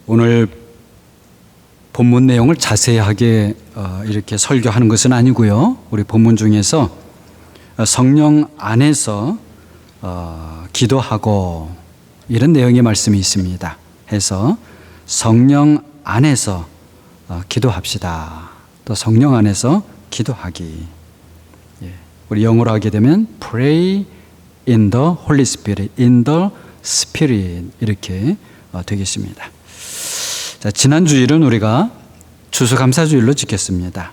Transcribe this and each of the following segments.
오늘 본문 내용을 자세하게 이렇게 설교하는 것은 아니고요. 우리 본문 중에서 성령 안에서 기도하고 이런 내용의 말씀이 있습니다. 해서 성령 안에서 기도합시다. 또 성령 안에서 기도하기. 우리 영어로 하게 되면 pray in the Holy Spirit, in the Spirit 이렇게 되겠습니다. 자, 지난 주일은 우리가 추수감사주일로 지켰습니다.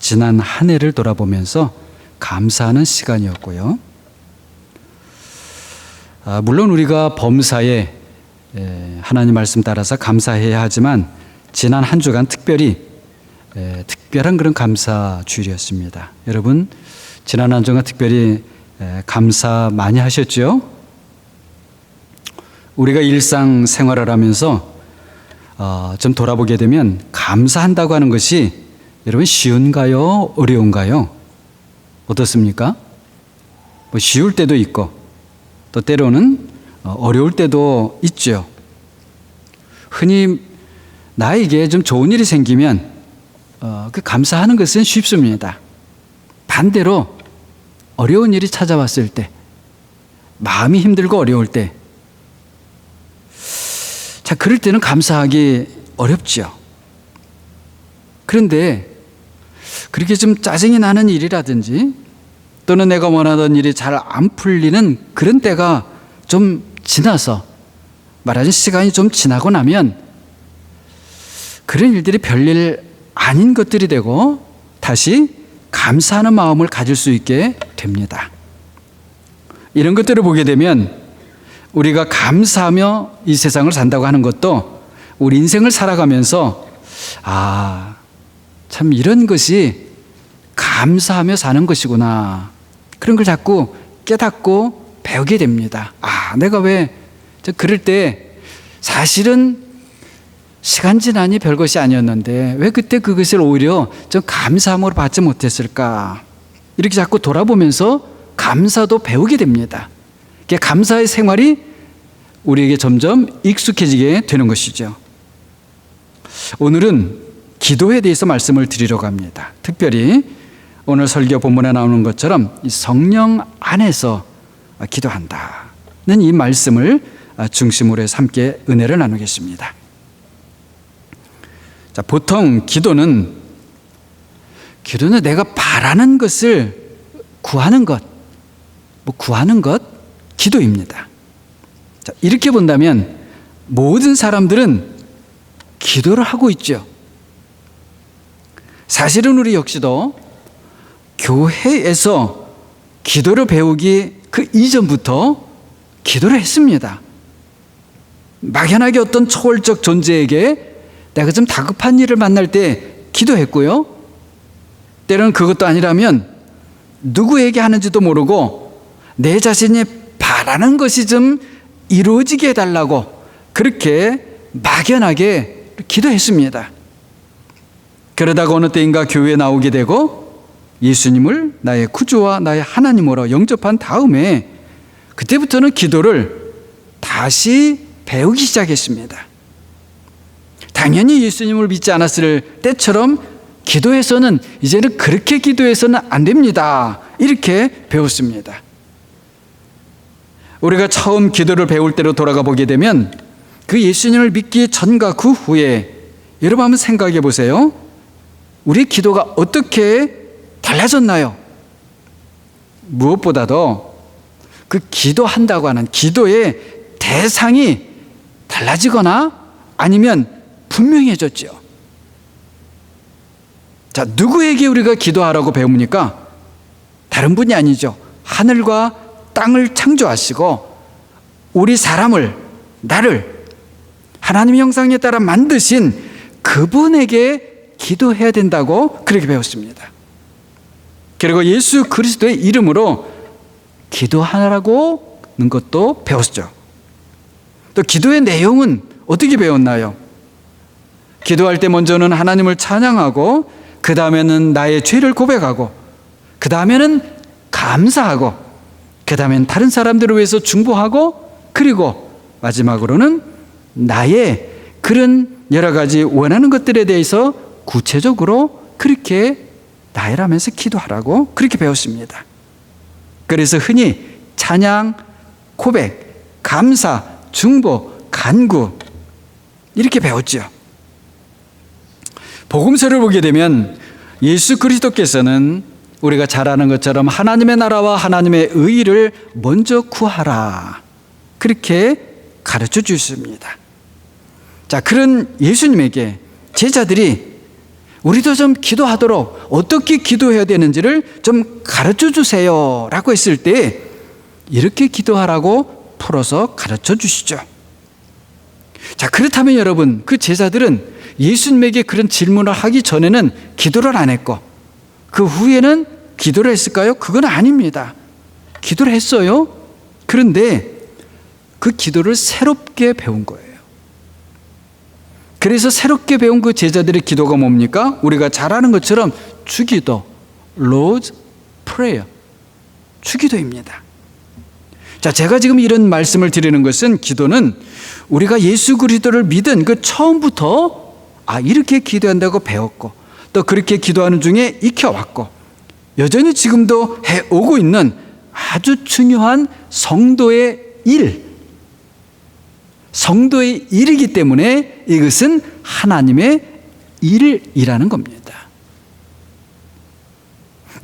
지난 한 해를 돌아보면서 감사하는 시간이었고요. 물론 우리가 범사에 하나님 말씀 따라서 감사해야 하지만 지난 한 주간 특별히 특별한 그런 감사주일이었습니다. 여러분 지난 한 주간 특별히 감사 많이 하셨죠? 우리가 일상생활을 하면서 좀 돌아보게 되면 감사한다고 하는 것이 여러분 쉬운가요? 어려운가요? 어떻습니까? 뭐 쉬울 때도 있고 또 때로는 어려울 때도 있죠. 흔히 나에게 좀 좋은 일이 생기면 그 감사하는 것은 쉽습니다. 반대로 어려운 일이 찾아왔을 때, 마음이 힘들고 어려울 때, 자, 그럴 때는 감사하기 어렵죠. 그런데 그렇게 좀 짜증이 나는 일이라든지 또는 내가 원하던 일이 잘 안 풀리는 그런 때가 좀 지나서 말하자면 시간이 좀 지나고 나면 그런 일들이 별일 아닌 것들이 되고 다시 감사하는 마음을 가질 수 있게 됩니다. 이런 것들을 보게 되면 우리가 감사하며 이 세상을 산다고 하는 것도 우리 인생을 살아가면서 참 이런 것이 감사하며 사는 것이구나. 그런 걸 자꾸 깨닫고 배우게 됩니다. 내가 왜 그럴 때 사실은 시간 지나니 별것이 아니었는데 왜 그때 그것을 오히려 좀 감사함으로 받지 못했을까? 이렇게 자꾸 돌아보면서 감사도 배우게 됩니다. 감사의 생활이 우리에게 점점 익숙해지게 되는 것이죠. 오늘은 기도에 대해서 말씀을 드리려고 합니다. 특별히 오늘 설교 본문에 나오는 것처럼 이 성령 안에서 기도한다는 이 말씀을 중심으로 해서 함께 은혜를 나누겠습니다. 자, 보통 기도는 내가 바라는 것을 구하는 것, 기도입니다. 자, 이렇게 본다면 모든 사람들은 기도를 하고 있죠. 사실은 우리 역시도 교회에서 기도를 배우기 그 이전부터 기도를 했습니다. 막연하게 어떤 초월적 존재에게 내가 좀 다급한 일을 만날 때 기도했고요. 때로는 그것도 아니라면 누구에게 하는지도 모르고 내 자신이 바라는 것이 좀 이루어지게 해달라고 그렇게 막연하게 기도했습니다. 그러다가 어느 때인가 교회에 나오게 되고 예수님을 나의 구주와 나의 하나님으로 영접한 다음에 그때부터는 기도를 다시 배우기 시작했습니다. 당연히 예수님을 믿지 않았을 때처럼 기도해서는 이제는 그렇게 기도해서는 안 됩니다. 이렇게 배웠습니다. 우리가 처음 기도를 배울 때로 돌아가 보게 되면 그 예수님을 믿기 전과 그 후에 여러분 한번 생각해 보세요. 우리 기도가 어떻게 달라졌나요? 무엇보다도 그 기도한다고 하는 기도의 대상이 달라지거나 아니면 분명해졌죠. 자, 누구에게 우리가 기도하라고 배웁니까? 다른 분이 아니죠. 하늘과 땅을 창조하시고 우리 사람을, 나를 하나님의 형상에 따라 만드신 그분에게 기도해야 된다고 그렇게 배웠습니다. 그리고 예수 그리스도의 이름으로 기도하라고 하는 것도 배웠죠. 또 기도의 내용은 어떻게 배웠나요? 기도할 때 먼저는 하나님을 찬양하고 그 다음에는 나의 죄를 고백하고 그 다음에는 감사하고 그 다음엔 다른 사람들을 위해서 중보하고 그리고 마지막으로는 나의 그 그런 여러 가지 원하는 것들에 대해서 구체적으로 그렇게 나열하면서 기도하라고 그렇게 배웠습니다. 그래서 흔히 찬양, 고백, 감사, 중보, 간구 이렇게 배웠죠. 복음서를 보게 되면 예수 그리스도께서는 우리가 잘 아는 것처럼 하나님의 나라와 하나님의 의의를 먼저 구하라 그렇게 가르쳐 주셨습니다. 자, 그런 예수님에게 제자들이 우리도 좀 기도하도록 어떻게 기도해야 되는지를 좀 가르쳐 주세요 라고 했을 때 이렇게 기도하라고 풀어서 가르쳐 주시죠. 자, 그렇다면 여러분, 그 제자들은 예수님에게 그런 질문을 하기 전에는 기도를 안 했고 그 후에는 기도를 했을까요? 그건 아닙니다. 기도를 했어요. 그런데 그 기도를 새롭게 배운 거예요. 그래서 새롭게 배운 그 제자들의 기도가 뭡니까? 우리가 잘 아는 것처럼 주기도, Lord's Prayer, 주기도입니다. 자, 제가 지금 이런 말씀을 드리는 것은 기도는 우리가 예수 그리스도를 믿은 그 처음부터 이렇게 기도한다고 배웠고 또 그렇게 기도하는 중에 익혀왔고 여전히 지금도 해오고 있는 아주 중요한 성도의 성도의 일이기 때문에 이것은 하나님의 일이라는 겁니다.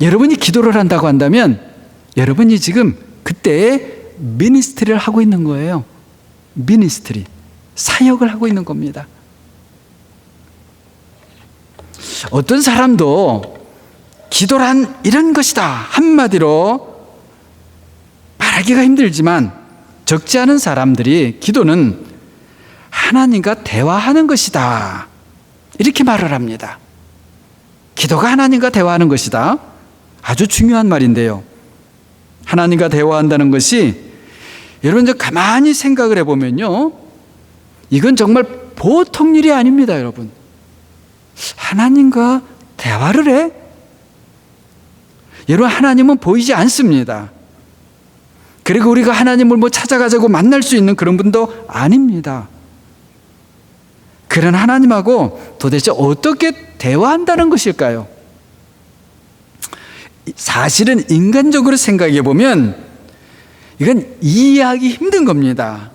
여러분이 기도를 한다고 한다면 여러분이 지금 그때에 미니스트리를 하고 있는 거예요. 미니스트리, 사역을 하고 있는 겁니다. 어떤 사람도 기도란 이런 것이다 한마디로 말하기가 힘들지만 적지 않은 사람들이 기도는 하나님과 대화하는 것이다 이렇게 말을 합니다. 기도가 하나님과 대화하는 것이다. 아주 중요한 말인데요. 하나님과 대화한다는 것이 여러분 저 가만히 생각을 해보면요, 이건 정말 보통 일이 아닙니다. 여러분, 하나님과 대화를 해? 여러분, 하나님은 보이지 않습니다. 그리고 우리가 하나님을 찾아가자고 만날 수 있는 그런 분도 아닙니다. 그런 하나님하고 도대체 어떻게 대화한다는 것일까요? 사실은 인간적으로 생각해 보면 이건 이해하기 힘든 겁니다.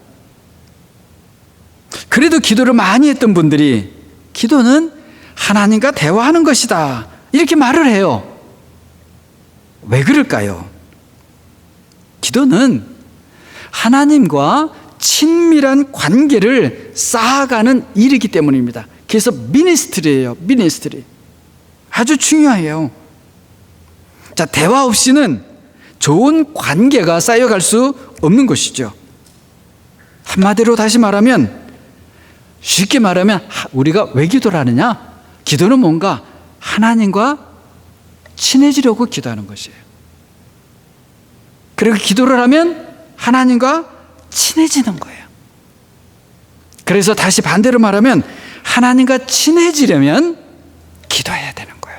그래도 기도를 많이 했던 분들이 기도는 하나님과 대화하는 것이다 이렇게 말을 해요. 왜 그럴까요? 기도는 하나님과 친밀한 관계를 쌓아가는 일이기 때문입니다. 그래서 미니스트리예요. 미니스트리. 아주 중요해요. 자, 대화 없이는 좋은 관계가 쌓여갈 수 없는 것이죠. 한마디로 다시 말하면, 쉽게 말하면 우리가 왜 기도를 하느냐? 기도는 뭔가 하나님과 친해지려고 기도하는 것이에요. 그리고 기도를 하면 하나님과 친해지는 거예요. 그래서 다시 반대로 말하면 하나님과 친해지려면 기도해야 되는 거예요.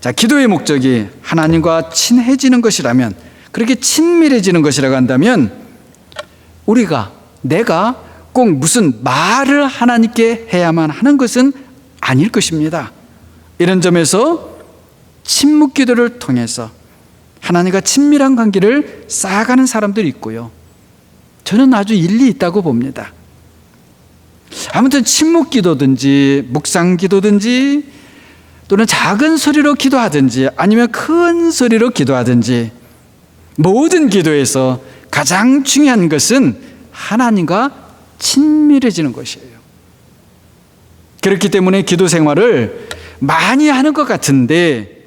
자, 기도의 목적이 하나님과 친해지는 것이라면, 그렇게 친밀해지는 것이라고 한다면 내가 꼭 무슨 말을 하나님께 해야만 하는 것은 아닐 것입니다. 이런 점에서 침묵 기도를 통해서 하나님과 친밀한 관계를 쌓아가는 사람들이 있고요, 저는 아주 일리 있다고 봅니다. 아무튼 침묵 기도든지 묵상 기도든지 또는 작은 소리로 기도하든지 아니면 큰 소리로 기도하든지 모든 기도에서 가장 중요한 것은 하나님과 친밀해지는 것이에요. 그렇기 때문에 기도 생활을 많이 하는 것 같은데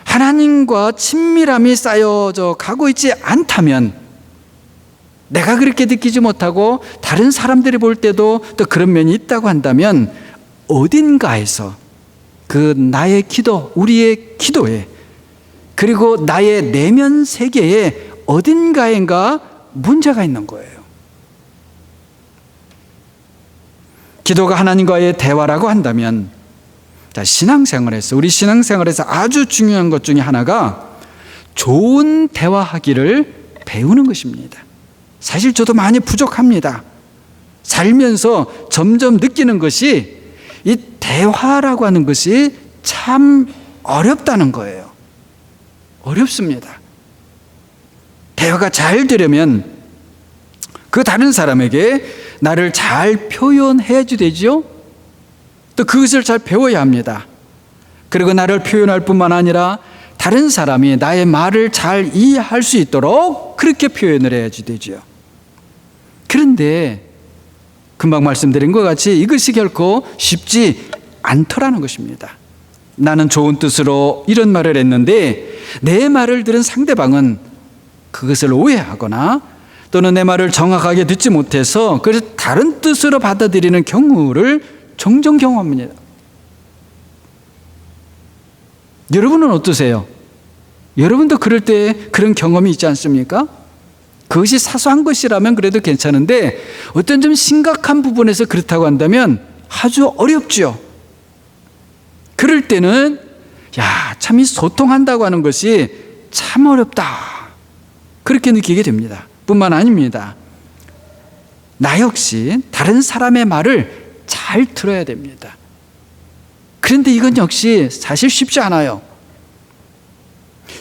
하나님과 친밀함이 쌓여져 가고 있지 않다면, 내가 그렇게 느끼지 못하고 다른 사람들이 볼 때도 또 그런 면이 있다고 한다면 어딘가에서 그 나의 기도, 우리의 기도에, 그리고 나의 내면 세계에 어딘가인가 문제가 있는 거예요. 기도가 하나님과의 대화라고 한다면, 우리 신앙생활에서 아주 중요한 것 중에 하나가 좋은 대화하기를 배우는 것입니다. 사실 저도 많이 부족합니다. 살면서 점점 느끼는 것이 이 대화라고 하는 것이 참 어렵다는 거예요. 어렵습니다. 대화가 잘 되려면 그 다른 사람에게 나를 잘 표현해야지 되죠. 또 그것을 잘 배워야 합니다. 그리고 나를 표현할 뿐만 아니라 다른 사람이 나의 말을 잘 이해할 수 있도록 그렇게 표현을 해야지 되죠. 그런데 금방 말씀드린 것 같이 이것이 결코 쉽지 않더라는 것입니다. 나는 좋은 뜻으로 이런 말을 했는데 내 말을 들은 상대방은 그것을 오해하거나 또는 내 말을 정확하게 듣지 못해서 그래서 다른 뜻으로 받아들이는 경우를 종종 경험합니다. 여러분은 어떠세요? 여러분도 그럴 때 그런 경험이 있지 않습니까? 그것이 사소한 것이라면 그래도 괜찮은데 어떤 좀 심각한 부분에서 그렇다고 한다면 아주 어렵죠. 그럴 때는 참 이 소통한다고 하는 것이 참 어렵다. 그렇게 느끼게 됩니다. 뿐만 아닙니다. 나 역시 다른 사람의 말을 잘 들어야 됩니다. 그런데 이건 역시 사실 쉽지 않아요.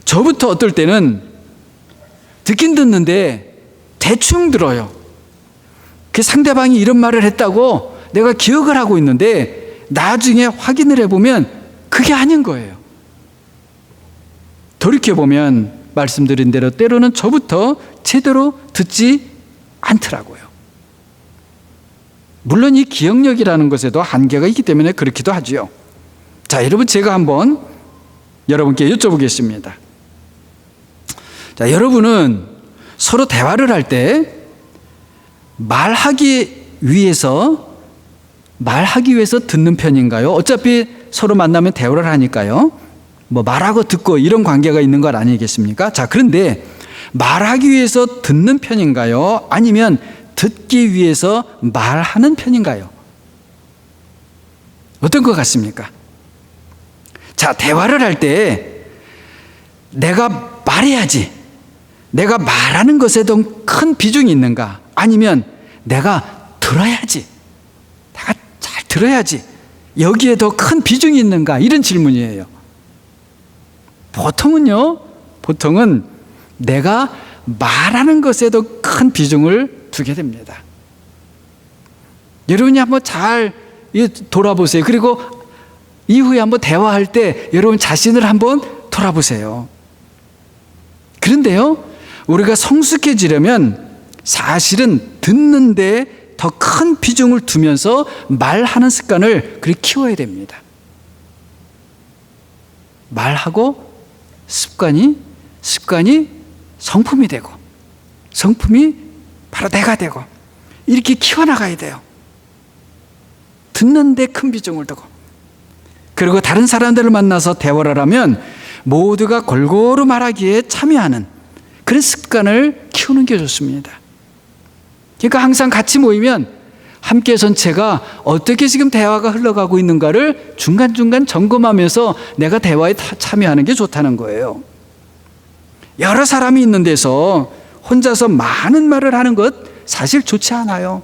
저부터 어떨 때는 듣긴 듣는데 대충 들어요. 그 상대방이 이런 말을 했다고 내가 기억을 하고 있는데 나중에 확인을 해보면 그게 아닌 거예요. 돌이켜보면 말씀드린 대로 때로는 저부터 제대로 듣지 않더라고요. 물론 이 기억력이라는 것에도 한계가 있기 때문에 그렇기도 하죠. 자, 여러분 제가 한번 여러분께 여쭤보겠습니다. 자, 여러분은 서로 대화를 할 때 말하기 위해서 듣는 편인가요? 어차피 서로 만나면 대화를 하니까요. 뭐 말하고 듣고 이런 관계가 있는 것 아니겠습니까? 자, 그런데 말하기 위해서 듣는 편인가요? 아니면 듣기 위해서 말하는 편인가요? 어떤 것 같습니까? 자, 대화를 할 때 내가 말해야지, 내가 말하는 것에도 큰 비중이 있는가? 아니면 내가 들어야지, 내가 잘 들어야지, 여기에 더 큰 비중이 있는가? 이런 질문이에요. 보통은 내가 말하는 것에도 큰 비중을 두게 됩니다. 여러분이 한번 잘 돌아보세요. 그리고 이후에 한번 대화할 때 여러분 자신을 한번 돌아보세요. 그런데요, 우리가 성숙해지려면 사실은 듣는데 더 큰 비중을 두면서 말하는 습관을 그렇게 키워야 됩니다. 말하고 습관이 성품이 되고, 성품이 바로 내가 되고, 이렇게 키워나가야 돼요. 듣는데 큰 비중을 두고, 그리고 다른 사람들을 만나서 대화를 하면 모두가 골고루 말하기에 참여하는 그런 습관을 키우는 게 좋습니다. 그러니까 항상 같이 모이면 함께 전체가 어떻게 지금 대화가 흘러가고 있는가를 중간중간 점검하면서 내가 대화에 참여하는 게 좋다는 거예요. 여러 사람이 있는 데서 혼자서 많은 말을 하는 것 사실 좋지 않아요.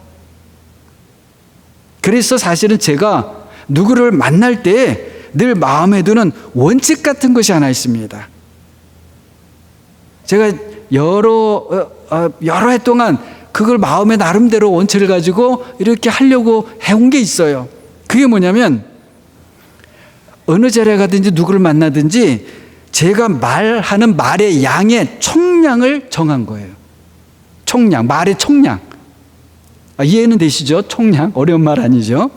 그래서 사실은 제가 누구를 만날 때 늘 마음에 드는 원칙 같은 것이 하나 있습니다. 제가 여러 해 동안 그걸 마음에 나름대로 원칙을 가지고 이렇게 하려고 해온 게 있어요. 그게 뭐냐면 어느 자리에 가든지 누구를 만나든지 제가 말하는 말의 양의 총량을 정한 거예요. 총량, 말의 총량. 이해는 되시죠? 총량, 어려운 말 아니죠?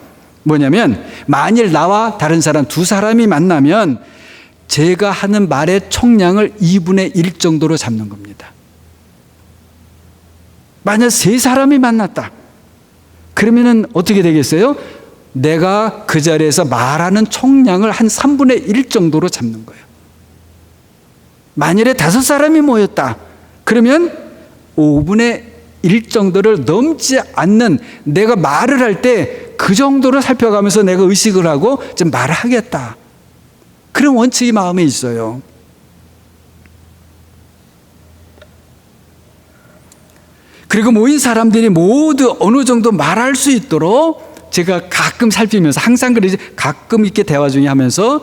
뭐냐면 만일 나와 다른 사람 두 사람이 만나면 제가 하는 말의 총량을 2분의 1 정도로 잡는 겁니다. 만약 세 사람이 만났다. 그러면은 어떻게 되겠어요? 내가 그 자리에서 말하는 총량을 한 3분의 1 정도로 잡는 거예요. 만일에 5사람이 모였다. 그러면 5분의 1 정도를 넘지 않는, 내가 말을 할 때 그 정도를 살펴가면서 내가 의식을 하고 좀 말을 하겠다. 그런 원칙이 마음에 있어요. 그리고 모인 사람들이 모두 어느 정도 말할 수 있도록 제가 가끔 살피면서, 항상 그러지, 가끔 이렇게 대화 중에 하면서,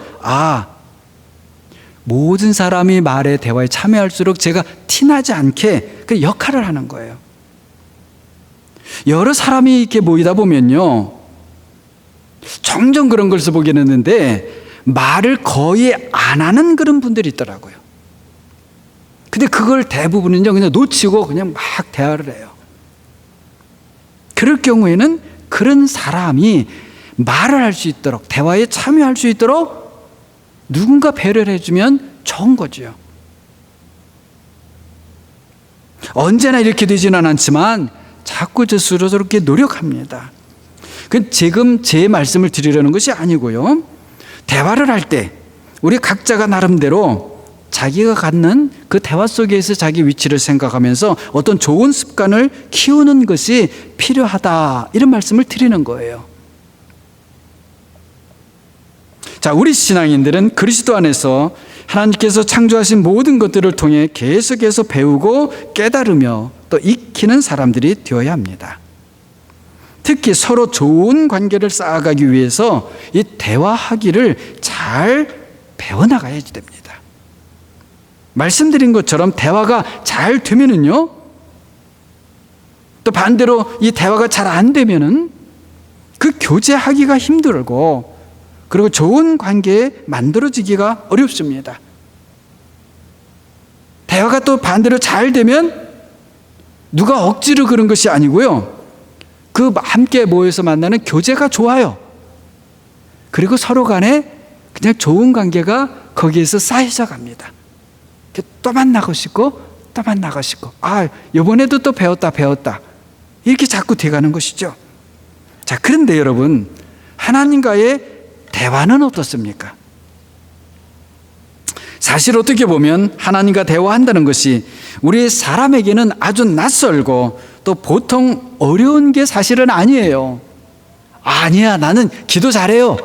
모든 사람이 말에, 대화에 참여할수록 제가 티나지 않게 그 역할을 하는 거예요. 여러 사람이 이렇게 모이다 보면요, 종종 그런 걸 보게 됐는데 말을 거의 안 하는 그런 분들이 있더라고요. 근데 그걸 대부분은요 그냥 놓치고 그냥 막 대화를 해요. 그럴 경우에는 그런 사람이 말을 할 수 있도록, 대화에 참여할 수 있도록 누군가 배려를 해주면 좋은 거죠. 언제나 이렇게 되지는 않지만 자꾸 스스로저렇게 노력합니다. 지금 제 말씀을 드리려는 것이 아니고요, 대화를 할 때 우리 각자가 나름대로 자기가 갖는 그 대화 속에서 자기 위치를 생각하면서 어떤 좋은 습관을 키우는 것이 필요하다, 이런 말씀을 드리는 거예요. 자, 우리 신앙인들은 그리스도 안에서 하나님께서 창조하신 모든 것들을 통해 계속해서 배우고 깨달으며 또 익히는 사람들이 되어야 합니다. 특히 서로 좋은 관계를 쌓아가기 위해서 이 대화하기를 잘 배워나가야 됩니다. 말씀드린 것처럼 대화가 잘 되면은요, 또 반대로 이 대화가 잘 안 되면은 그 교제하기가 힘들고, 그리고 좋은 관계 만들어지기가 어렵습니다. 대화가 또 반대로 잘 되면 누가 억지로 그런 것이 아니고요, 그 함께 모여서 만나는 교제가 좋아요. 그리고 서로 간에 그냥 좋은 관계가 거기에서 쌓여져 갑니다. 또 만나고 싶고 또 만나고 싶고, 이번에도 또 배웠다 이렇게 자꾸 돼가는 것이죠. 자, 그런데 여러분, 하나님과의 대화는 어떻습니까? 사실 어떻게 보면 하나님과 대화한다는 것이 우리 사람에게는 아주 낯설고 또 보통 어려운 게 사실은 아니에요. 아니야, 나는 기도 잘해요.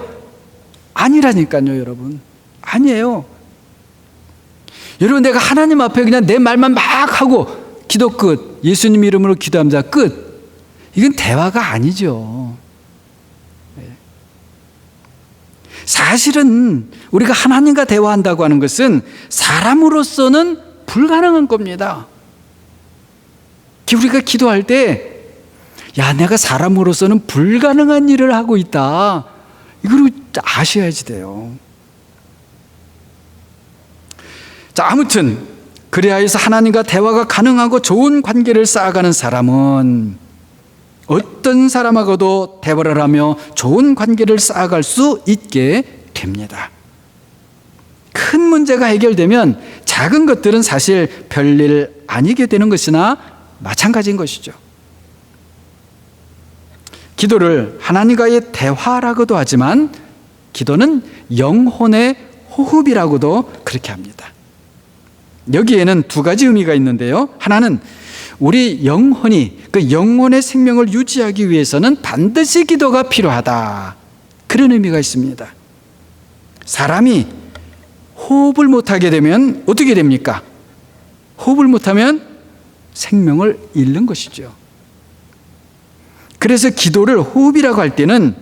아니라니까요, 여러분. 아니에요. 여러분, 내가 하나님 앞에 그냥 내 말만 막 하고 기도 끝, 예수님 이름으로 기도합니다 끝, 이건 대화가 아니죠. 사실은 우리가 하나님과 대화한다고 하는 것은 사람으로서는 불가능한 겁니다. 우리가 기도할 때, 내가 사람으로서는 불가능한 일을 하고 있다, 이걸 아셔야지 돼요. 자, 아무튼 그래야 해서 하나님과 대화가 가능하고 좋은 관계를 쌓아가는 사람은 어떤 사람하고도 대화를 하며 좋은 관계를 쌓아갈 수 있게 됩니다. 큰 문제가 해결되면 작은 것들은 사실 별일 아니게 되는 것이나 마찬가지인 것이죠. 기도를 하나님과의 대화라고도 하지만 기도는 영혼의 호흡이라고도 그렇게 합니다. 여기에는 두 가지 의미가 있는데요, 하나는 우리 영혼이 그 영혼의 생명을 유지하기 위해서는 반드시 기도가 필요하다, 그런 의미가 있습니다. 사람이 호흡을 못하게 되면 어떻게 됩니까? 호흡을 못하면 생명을 잃는 것이죠. 그래서 기도를 호흡이라고 할 때는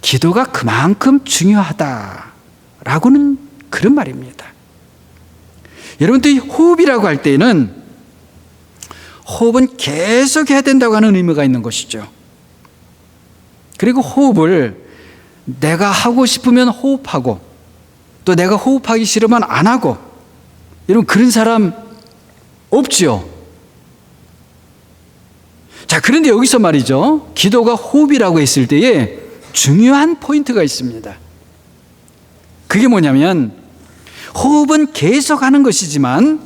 기도가 그만큼 중요하다라고는 그런 말입니다. 여러분들, 이 호흡이라고 할 때는 호흡은 계속 해야 된다고 하는 의미가 있는 것이죠. 그리고 호흡을 내가 하고 싶으면 호흡하고 또 내가 호흡하기 싫으면 안 하고, 여러분, 그런 사람 없지요. 자, 그런데 여기서 말이죠, 기도가 호흡이라고 했을 때에 중요한 포인트가 있습니다. 그게 뭐냐면, 호흡은 계속 하는 것이지만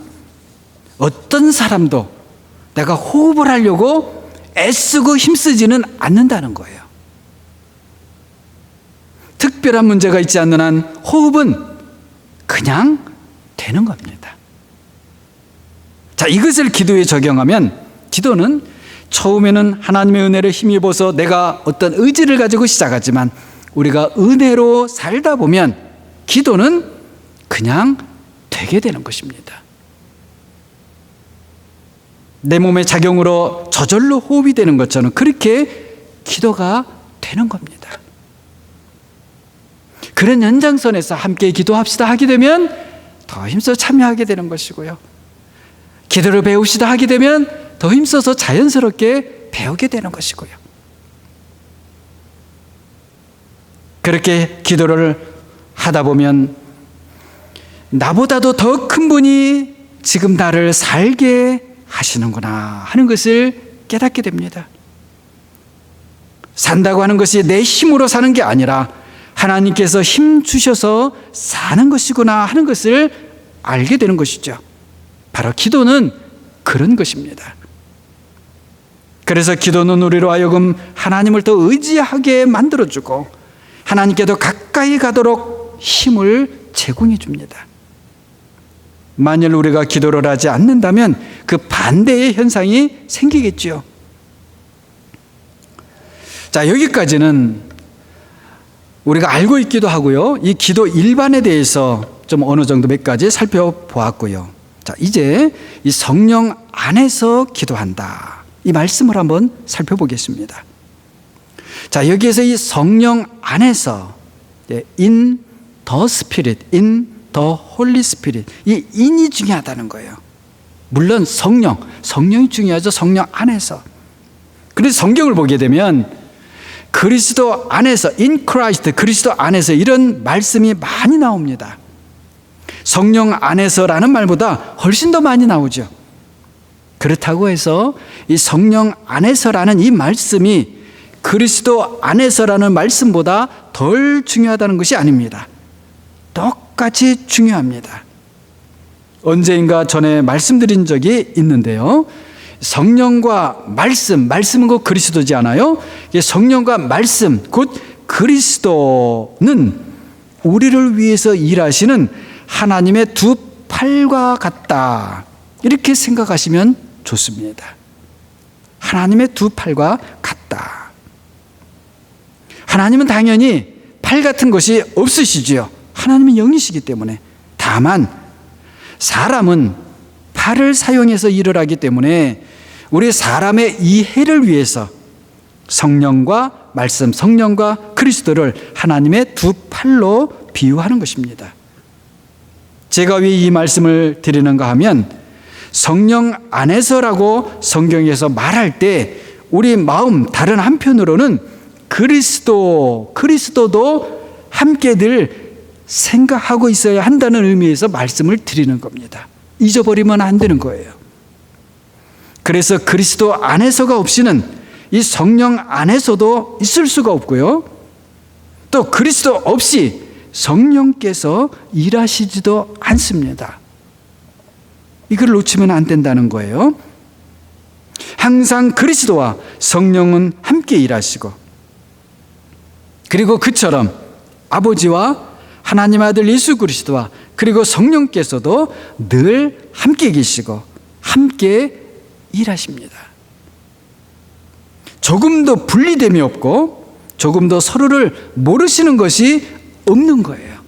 어떤 사람도 내가 호흡을 하려고 애쓰고 힘쓰지는 않는다는 거예요. 특별한 문제가 있지 않는 한 호흡은 그냥 되는 겁니다. 자, 이것을 기도에 적용하면 기도는 처음에는 하나님의 은혜를 힘입어서 내가 어떤 의지를 가지고 시작하지만 우리가 은혜로 살다 보면 기도는 그냥 되게 되는 것입니다. 내 몸의 작용으로 저절로 호흡이 되는 것처럼 그렇게 기도가 되는 겁니다. 그런 연장선에서 함께 기도합시다 하게 되면 더 힘써 참여하게 되는 것이고요. 기도를 배웁시다 하게 되면 더 힘써서 자연스럽게 배우게 되는 것이고요. 그렇게 기도를 하다 보면 나보다도 더 큰 분이 지금 나를 살게 하시는구나 하는 것을 깨닫게 됩니다. 산다고 하는 것이 내 힘으로 사는 게 아니라 하나님께서 힘 주셔서 사는 것이구나 하는 것을 알게 되는 것이죠. 바로 기도는 그런 것입니다. 그래서 기도는 우리로 하여금 하나님을 더 의지하게 만들어주고 하나님께 더 가까이 가도록 힘을 제공해 줍니다. 만일 우리가 기도를 하지 않는다면 그 반대의 현상이 생기겠죠. 자, 여기까지는 우리가 알고 있기도 하고요. 이 기도 일반에 대해서 좀 어느 정도 몇 가지 살펴보았고요. 자, 이제 이 성령 안에서 기도한다. 이 말씀을 한번 살펴보겠습니다. 자, 여기에서 이 성령 안에서 in the Spirit, in the Holy Spirit, 이 in이 중요하다는 거예요. 물론 성령이 중요하죠. 성령 안에서. 그래서 성경을 보게 되면 그리스도 안에서, in Christ, 그리스도 안에서 이런 말씀이 많이 나옵니다. 성령 안에서라는 말보다 훨씬 더 많이 나오죠. 그렇다고 해서 이 성령 안에서라는 이 말씀이 그리스도 안에서라는 말씀보다 덜 중요하다는 것이 아닙니다. 똑같이 중요합니다. 언제인가 전에 말씀드린 적이 있는데요. 성령과 말씀은 곧 그리스도지 않아요? 성령과 말씀, 곧 그리스도는 우리를 위해서 일하시는 하나님의 두 팔과 같다. 이렇게 생각하시면 좋습니다. 하나님의 두 팔과 같다. 하나님은 당연히 팔 같은 것이 없으시지요. 하나님은 영이시기 때문에. 다만 사람은 팔을 사용해서 일을 하기 때문에 우리 사람의 이해를 위해서 성령과 말씀, 성령과 그리스도를 하나님의 두 팔로 비유하는 것입니다. 제가 왜 이 말씀을 드리는가 하면 성령 안에서라고 성경에서 말할 때 우리 마음 다른 한편으로는 그리스도도 함께 늘 생각하고 있어야 한다는 의미에서 말씀을 드리는 겁니다. 잊어버리면 안 되는 거예요. 그래서 그리스도 안에서가 없이는 이 성령 안에서도 있을 수가 없고요. 또 그리스도 없이 성령께서 일하시지도 않습니다. 이걸 놓치면 안 된다는 거예요. 항상 그리스도와 성령은 함께 일하시고, 그리고 그처럼 아버지와 하나님 아들 예수 그리스도와 그리고 성령께서도 늘 함께 계시고 함께 일하십니다. 조금도 분리됨이 없고 조금도 서로를 모르시는 것이 없는 거예요.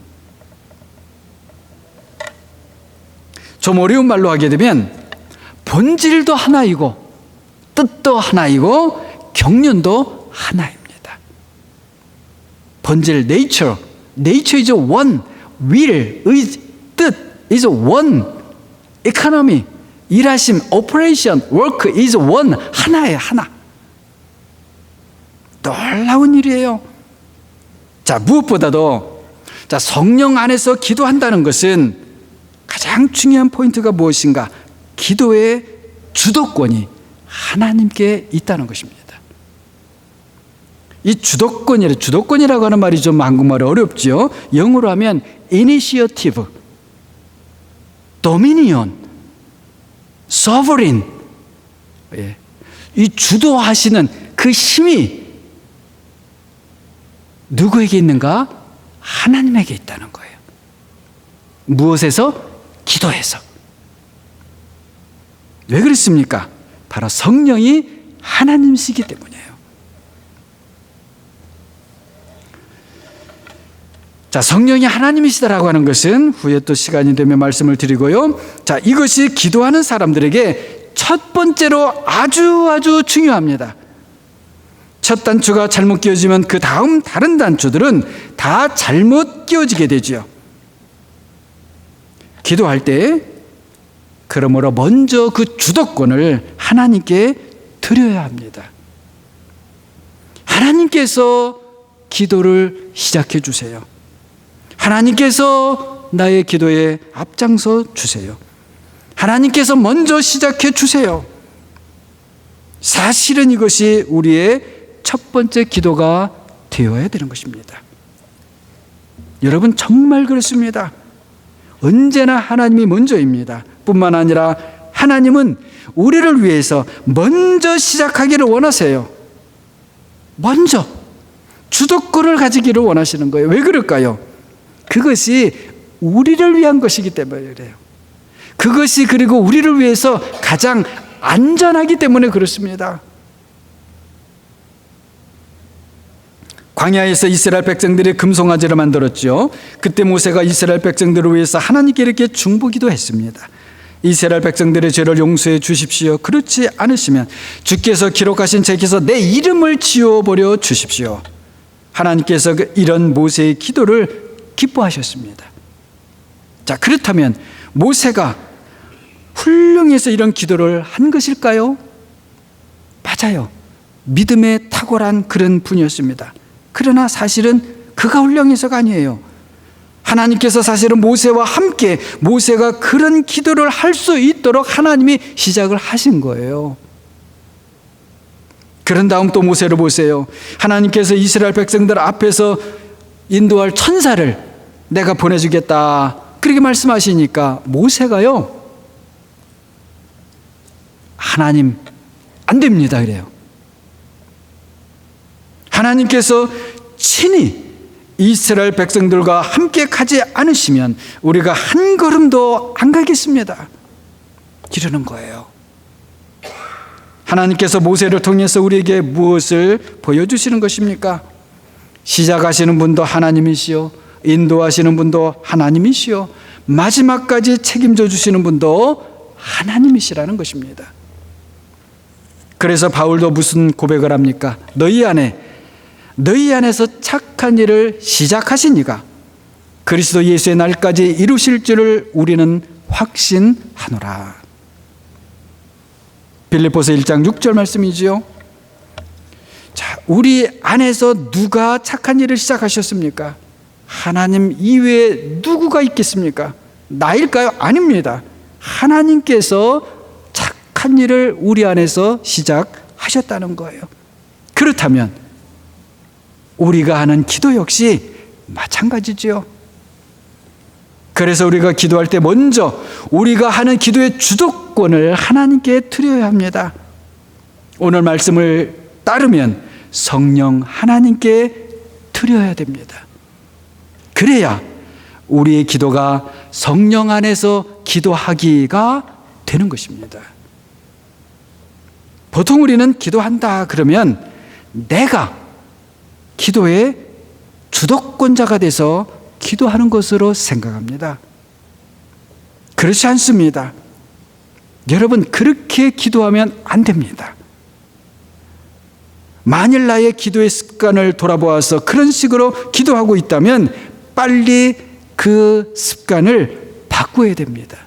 좀 어려운 말로 하게 되면 본질도 하나이고 뜻도 하나이고 경륜도 하나입니다. 본질, nature is one, will, 뜻 is one, economy, 일하심, operation, work is one, 하나예요, 하나. 놀라운 일이에요. 자, 무엇보다도 성령 안에서 기도한다는 것은 가장 중요한 포인트가 무엇인가? 기도의 주도권이 하나님께 있다는 것입니다. 이 주도권이라고 하는 말이 좀 한국말이 어렵죠. 영어로 하면 initiative, dominion, sovereign. 이 주도하시는 그 힘이 누구에게 있는가? 하나님에게 있다는 거예요. 무엇에서? 기도에서. 왜 그렇습니까? 바로 성령이 하나님이시기 때문이에요. 자, 성령이 하나님이시다라고 하는 것은 후에 또 시간이 되면 말씀을 드리고요. 자, 이것이 기도하는 사람들에게 첫 번째로 아주 중요합니다. 첫 단추가 잘못 끼워지면 그 다음 다른 단추들은 다 잘못 끼워지게 되죠. 기도할 때 그러므로 먼저 그 주도권을 하나님께 드려야 합니다. 하나님께서 기도를 시작해 주세요. 하나님께서 나의 기도에 앞장서 주세요. 하나님께서 먼저 시작해 주세요. 사실은 이것이 우리의 첫 번째 기도가 되어야 되는 것입니다. 여러분, 정말 그렇습니다. 언제나 하나님이 먼저입니다. 뿐만 아니라 하나님은 우리를 위해서 먼저 시작하기를 원하세요. 먼저 주도권을 가지기를 원하시는 거예요. 왜 그럴까요? 그것이 우리를 위한 것이기 때문에 그래요. 그것이 그리고 우리를 위해서 가장 안전하기 때문에 그렇습니다. 광야에서 이스라엘 백성들이 금송아지를 만들었죠. 그때 모세가 이스라엘 백성들을 위해서 하나님께 이렇게 중보기도 했습니다. 이스라엘 백성들의 죄를 용서해 주십시오. 그렇지 않으시면 주께서 기록하신 책에서 내 이름을 지워버려 주십시오. 하나님께서 이런 모세의 기도를 기뻐하셨습니다. 자, 그렇다면 모세가 훌륭해서 이런 기도를 한 것일까요? 맞아요. 믿음에 탁월한 그런 분이었습니다. 그러나 사실은 그가 훌륭해서가 아니에요. 하나님께서 사실은 모세와 함께 모세가 그런 기도를 할 수 있도록 하나님이 시작을 하신 거예요. 그런 다음 또 모세를 보세요. 하나님께서 이스라엘 백성들 앞에서 인도할 천사를 내가 보내주겠다 그렇게 말씀하시니까 모세가요, 하나님 안 됩니다 그래요. 하나님께서 친히 이스라엘 백성들과 함께 가지 않으시면 우리가 한 걸음도 안 가겠습니다 이러는 거예요. 하나님께서 모세를 통해서 우리에게 무엇을 보여주시는 것입니까? 시작하시는 분도 하나님이시요, 인도하시는 분도 하나님이시요, 마지막까지 책임져 주시는 분도 하나님이시라는 것입니다. 그래서 바울도 무슨 고백을 합니까? 너희 안에서 착한 일을 시작하신 이가 그리스도 예수의 날까지 이루실 줄을 우리는 확신하노라. 빌립보서 1장 6절 말씀이지요. 자, 우리 안에서 누가 착한 일을 시작하셨습니까? 하나님 이외에 누구가 있겠습니까? 나일까요? 아닙니다. 하나님께서 착한 일을 우리 안에서 시작하셨다는 거예요. 그렇다면 우리가 하는 기도 역시 마찬가지지요. 그래서 우리가 기도할 때 먼저 우리가 하는 기도의 주도권을 하나님께 드려야 합니다. 오늘 말씀을 따르면 성령 하나님께 드려야 됩니다. 그래야 우리의 기도가 성령 안에서 기도하기가 되는 것입니다. 보통 우리는 기도한다 그러면 내가 기도의 주도권자가 돼서 기도하는 것으로 생각합니다. 그렇지 않습니다. 여러분, 그렇게 기도하면 안 됩니다. 만일 나의 기도의 습관을 돌아보아서 그런 식으로 기도하고 있다면 빨리 그 습관을 바꿔야 됩니다.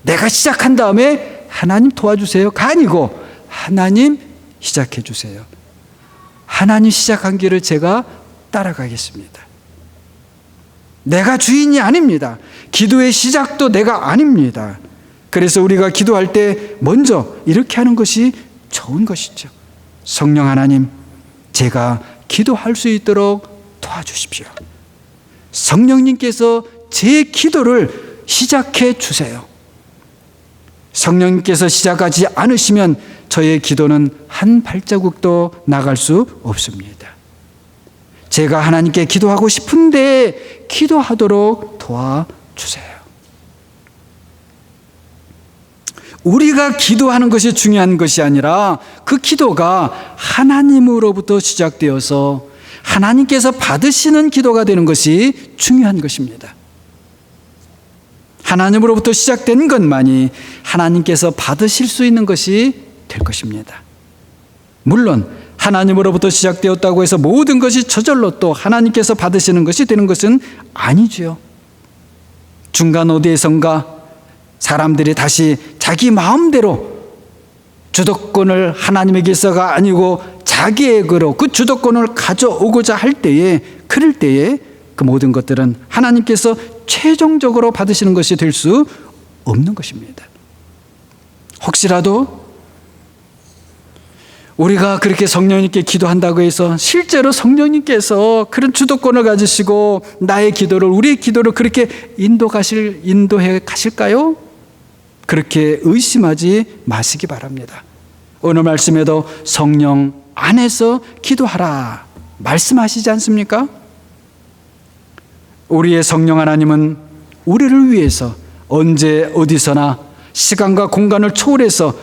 내가 시작한 다음에 하나님 도와주세요가 아니고 하나님 시작해 주세요. 하나님 시작한 길을 제가 따라가겠습니다. 내가 주인이 아닙니다. 기도의 시작도 내가 아닙니다. 그래서 우리가 기도할 때 먼저 이렇게 하는 것이 좋은 것이죠. 성령 하나님, 제가 기도할 수 있도록 도와주십시오. 성령님께서 제 기도를 시작해 주세요. 성령님께서 시작하지 않으시면 저의 기도는 한 발자국도 나갈 수 없습니다. 제가 하나님께 기도하고 싶은데 기도하도록 도와주세요. 우리가 기도하는 것이 중요한 것이 아니라 그 기도가 하나님으로부터 시작되어서 하나님께서 받으시는 기도가 되는 것이 중요한 것입니다. 하나님으로부터 시작된 것만이 하나님께서 받으실 수 있는 것이 될 것입니다. 물론 하나님으로부터 시작되었다고 해서 모든 것이 저절로 또 하나님께서 받으시는 것이 되는 것은 아니지요. 중간 어디에선가 사람들이 다시 자기 마음대로 주도권을 하나님에게서가 아니고 자기에게로 그 주도권을 가져오고자 할 때에, 그럴 때에 그 모든 것들은 하나님께서 최종적으로 받으시는 것이 될 수 없는 것입니다. 혹시라도 우리가 그렇게 성령님께 기도한다고 해서 실제로 성령님께서 그런 주도권을 가지시고 나의 기도를, 우리의 기도를 그렇게 인도해 가실까요? 그렇게 의심하지 마시기 바랍니다. 오늘 말씀에도 성령 안에서 기도하라 말씀하시지 않습니까? 우리의 성령 하나님은 우리를 위해서 언제 어디서나 시간과 공간을 초월해서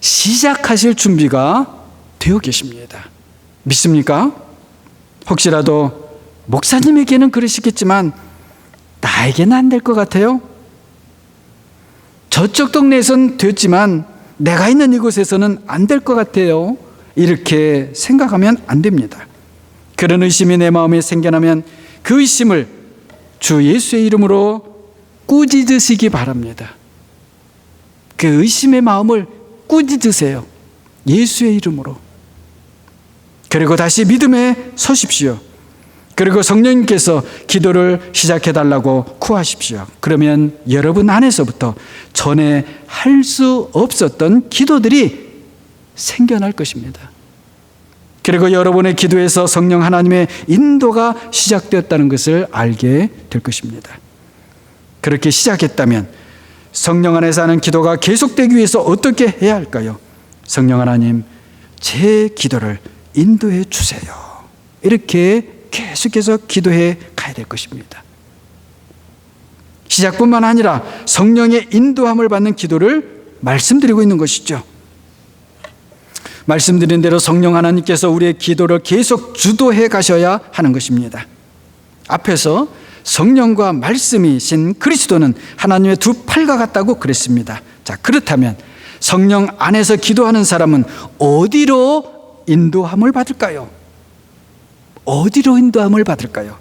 시작하실 준비가 되어 계십니다. 믿습니까? 혹시라도 목사님에게는 그러시겠지만 나에게는 안 될 것 같아요. 저쪽 동네에선 됐지만 내가 있는 이곳에서는 안 될 것 같아요. 이렇게 생각하면 안 됩니다. 그런 의심이 내 마음에 생겨나면 그 의심을 주 예수의 이름으로 꾸짖으시기 바랍니다. 그 의심의 마음을 꾸짖으세요. 예수의 이름으로. 그리고 다시 믿음에 서십시오. 그리고 성령님께서 기도를 시작해달라고 구하십시오. 그러면 여러분 안에서부터 전에 할 수 없었던 기도들이 생겨날 것입니다. 그리고 여러분의 기도에서 성령 하나님의 인도가 시작되었다는 것을 알게 될 것입니다. 그렇게 시작했다면 성령 안에서 하는 기도가 계속되기 위해서 어떻게 해야 할까요? 성령 하나님, 제 기도를 인도해 주세요. 이렇게 계속해서 기도해 가야 될 것입니다. 시작뿐만 아니라 성령의 인도함을 받는 기도를 말씀드리고 있는 것이죠. 말씀드린 대로 성령 하나님께서 우리의 기도를 계속 주도해 가셔야 하는 것입니다. 앞에서 성령과 말씀이신 그리스도는 하나님의 두 팔과 같다고 그랬습니다. 자, 그렇다면 성령 안에서 기도하는 사람은 어디로 인도함을 받을까요? 어디로 인도함을 받을까요?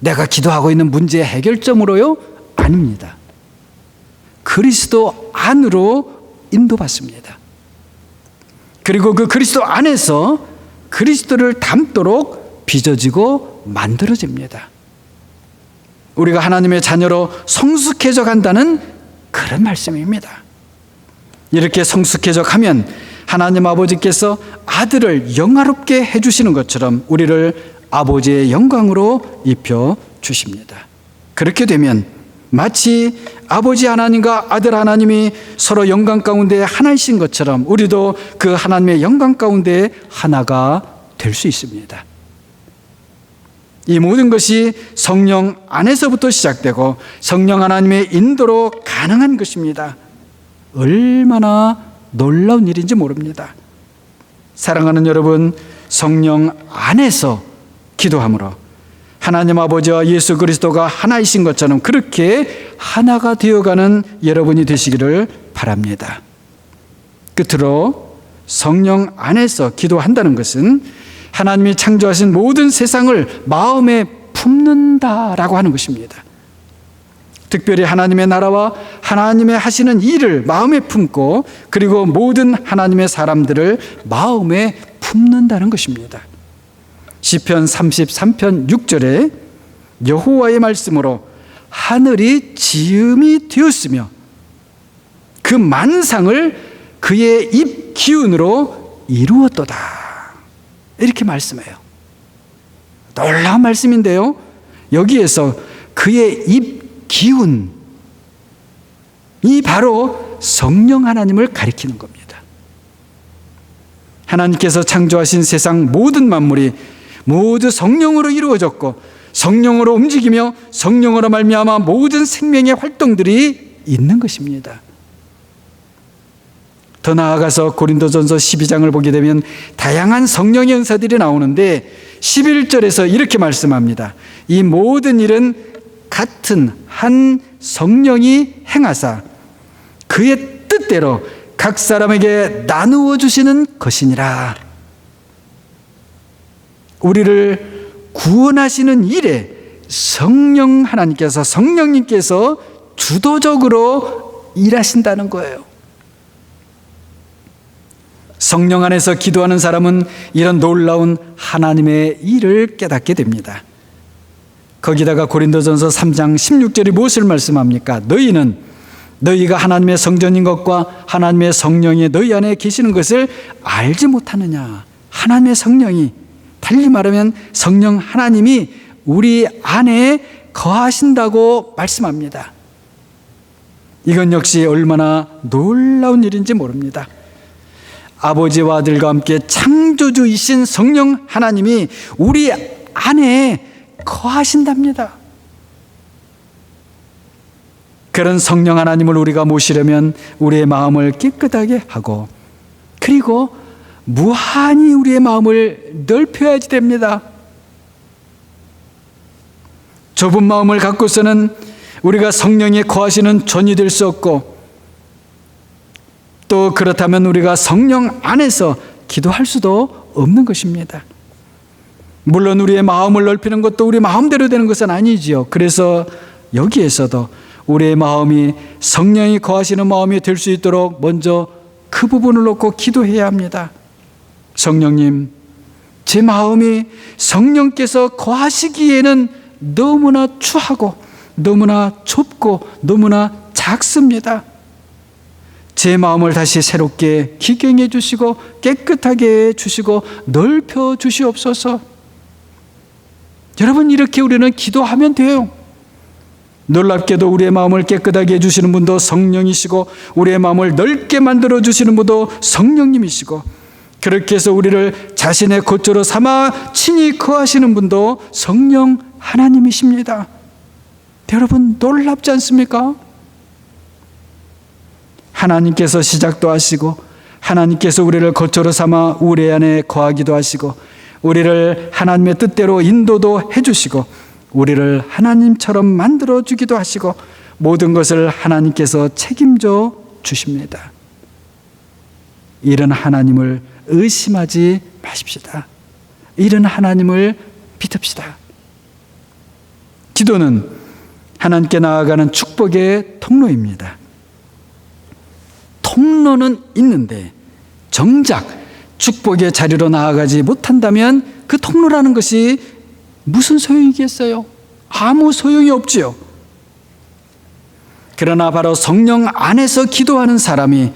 내가 기도하고 있는 문제의 해결점으로요? 아닙니다. 그리스도 안으로 인도받습니다. 그리고 그 그리스도 안에서 그리스도를 닮도록 빚어지고 만들어집니다. 우리가 하나님의 자녀로 성숙해져 간다는 그런 말씀입니다. 이렇게 성숙해져 가면 하나님 아버지께서 아들을 영화롭게 해주시는 것처럼 우리를 아버지의 영광으로 입혀주십니다. 그렇게 되면 마치 아버지 하나님과 아들 하나님이 서로 영광 가운데 하나이신 것처럼 우리도 그 하나님의 영광 가운데 하나가 될 수 있습니다. 이 모든 것이 성령 안에서부터 시작되고 성령 하나님의 인도로 가능한 것입니다. 얼마나 놀라운 일인지 모릅니다. 사랑하는 여러분, 성령 안에서 기도함으로 하나님 아버지와 예수 그리스도가 하나이신 것처럼 그렇게 하나가 되어가는 여러분이 되시기를 바랍니다. 끝으로 성령 안에서 기도한다는 것은 하나님이 창조하신 모든 세상을 마음에 품는다라고 하는 것입니다. 특별히 하나님의 나라와 하나님의 하시는 일을 마음에 품고 그리고 모든 하나님의 사람들을 마음에 품는다는 것입니다. 시편 33편 6절에 여호와의 말씀으로 하늘이 지음이 되었으며 그 만상을 그의 입 기운으로 이루었도다. 이렇게 말씀해요. 놀라운 말씀인데요. 여기에서 그의 입 기운이 바로 성령 하나님을 가리키는 겁니다. 하나님께서 창조하신 세상 모든 만물이 모두 성령으로 이루어졌고 성령으로 움직이며 성령으로 말미암아 모든 생명의 활동들이 있는 것입니다. 더 나아가서 고린도전서 12장을 보게 되면 다양한 성령의 은사들이 나오는데 11절에서 이렇게 말씀합니다. 이 모든 일은 같은 한 성령이 행하사 그의 뜻대로 각 사람에게 나누어 주시는 것이니라. 우리를 구원하시는 일에 성령님께서 주도적으로 일하신다는 거예요. 성령 안에서 기도하는 사람은 이런 놀라운 하나님의 일을 깨닫게 됩니다. 거기다가 고린도전서 3장 16절이 무엇을 말씀합니까? 너희는 너희가 하나님의 성전인 것과 하나님의 성령이 너희 안에 계시는 것을 알지 못하느냐. 하나님의 성령이, 달리 말하면 성령 하나님이 우리 안에 거하신다고 말씀합니다. 이건 역시 얼마나 놀라운 일인지 모릅니다. 아버지와 아들과 함께 창조주이신 성령 하나님이 우리 안에 거하신답니다. 그런 성령 하나님을 우리가 모시려면 우리의 마음을 깨끗하게 하고, 그리고 무한히 우리의 마음을 넓혀야지 됩니다. 좁은 마음을 갖고서는 우리가 성령이 거하시는 존이 될 수 없고, 또 그렇다면 우리가 성령 안에서 기도할 수도 없는 것입니다. 물론 우리의 마음을 넓히는 것도 우리 마음대로 되는 것은 아니지요. 그래서 여기에서도 우리의 마음이 성령이 거하시는 마음이 될 수 있도록 먼저 그 부분을 놓고 기도해야 합니다. 성령님, 제 마음이 성령께서 거하시기에는 너무나 추하고 너무나 좁고 너무나 작습니다. 제 마음을 다시 새롭게 기경해 주시고 깨끗하게 해 주시고 넓혀 주시옵소서. 여러분, 이렇게 우리는 기도하면 돼요. 놀랍게도 우리의 마음을 깨끗하게 해주시는 분도 성령이시고, 우리의 마음을 넓게 만들어 주시는 분도 성령님이시고, 그렇게 해서 우리를 자신의 거처로 삼아 친히 거하시는 분도 성령 하나님이십니다. 여러분, 놀랍지 않습니까? 하나님께서 시작도 하시고, 하나님께서 우리를 거처로 삼아 우리 안에 거하기도 하시고, 우리를 하나님의 뜻대로 인도도 해주시고, 우리를 하나님처럼 만들어 주기도 하시고, 모든 것을 하나님께서 책임져 주십니다. 이런 하나님을 의심하지 마십시다. 이런 하나님을 믿읍시다. 기도는 하나님께 나아가는 축복의 통로입니다. 통로는 있는데 정작 축복의 자리로 나아가지 못한다면 그 통로라는 것이 무슨 소용이겠어요? 아무 소용이 없지요. 그러나 바로 성령 안에서 기도하는 사람이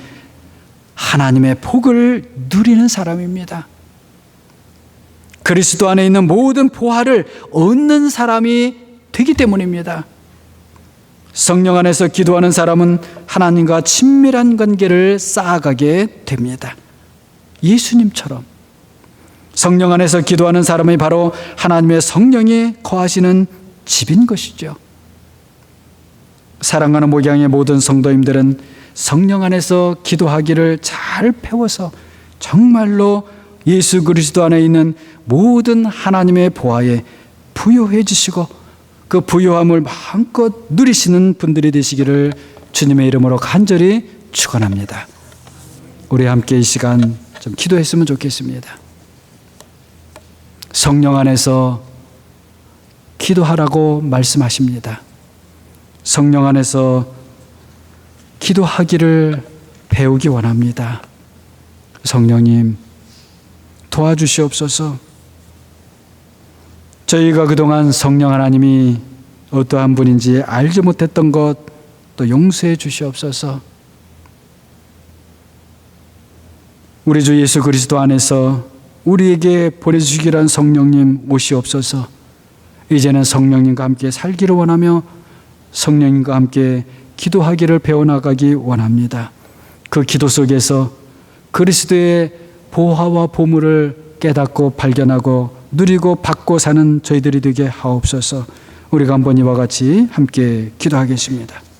하나님의 복을 누리는 사람입니다. 그리스도 안에 있는 모든 보화를 얻는 사람이 되기 때문입니다. 성령 안에서 기도하는 사람은 하나님과 친밀한 관계를 쌓아가게 됩니다. 예수님처럼 성령 안에서 기도하는 사람이 바로 하나님의 성령이 거하시는 집인 것이죠. 사랑하는 목양의 모든 성도님들은 성령 안에서 기도하기를 잘 배워서 정말로 예수 그리스도 안에 있는 모든 하나님의 보화에 부요해 주시고, 그 부요함을 마음껏 누리시는 분들이 되시기를 주님의 이름으로 간절히 축원합니다. 우리 함께 이 시간 좀 기도했으면 좋겠습니다. 성령 안에서 기도하라고 말씀하십니다. 성령 안에서 기도하기를 배우기 원합니다. 성령님, 도와주시옵소서. 저희가 그동안 성령 하나님이 어떠한 분인지 알지 못했던 것 또 용서해 주시옵소서. 우리 주 예수 그리스도 안에서 우리에게 보내주시기로 한 성령님 오시옵소서. 이제는 성령님과 함께 살기를 원하며 성령님과 함께 기도하기를 배워나가기 원합니다. 그 기도 속에서 그리스도의 보화와 보물을 깨닫고 발견하고 누리고 받고 사는 저희들이 되게 하옵소서. 우리가 한번 이와 같이 함께 기도하겠습니다.